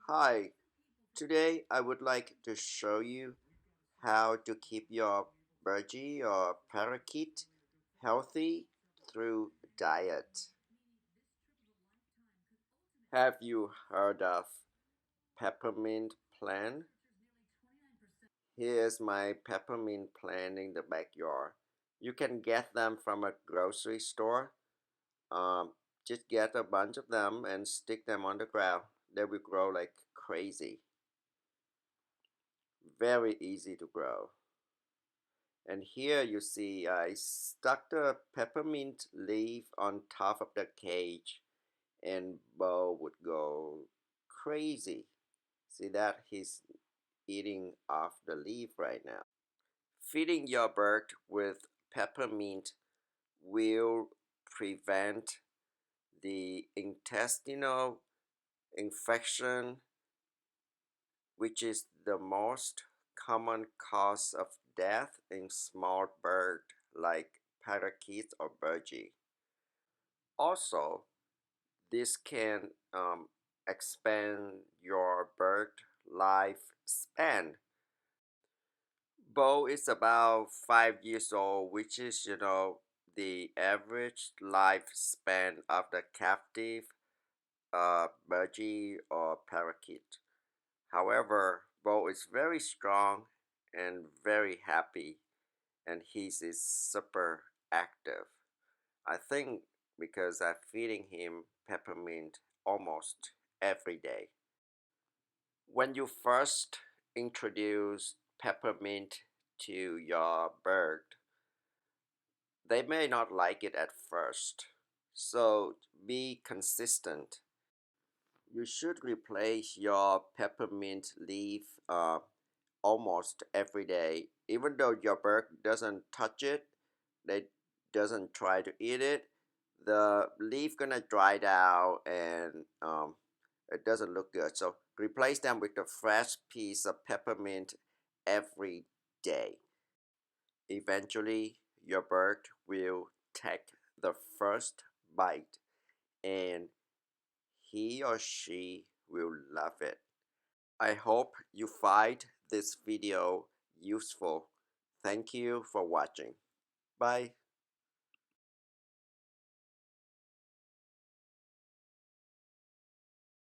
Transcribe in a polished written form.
Hi, today I would like to show you how to keep your budgie or parakeet healthy through diet. Have you heard of peppermint plant? Here's my peppermint plant in the backyard. You can get them from a grocery store. Um, just get a bunch of them and stick them on the ground. They will grow like crazy. Very easy to grow. And here you see I stuck the peppermint leaf on top of the cage and Bo would go crazy. See that? He's eating off the leaf right now. Feeding your bird with peppermint will prevent the intestinal infection, which is the most common cause of death in small birds like parakeets or budgie. Also, this can expand your bird lifespan. Bo is about 5 years old, which is the average lifespan of the captive budgie or parakeet. However, Bo is very strong and very happy, and he's is super active. I think because I'm feeding him peppermint almost every day. When you first introduce peppermint to your bird, they may not like it at first. So be consistent. You should replace your peppermint leaf almost every day. Even though your bird doesn't touch it, they doesn't try to eat it, the leaf gonna dry out and it doesn't look good. So replace them with a fresh piece of peppermint every day. Eventually, your bird will take the first bite and he or she will love it. I hope you find this video useful. Thank you for watching. Bye.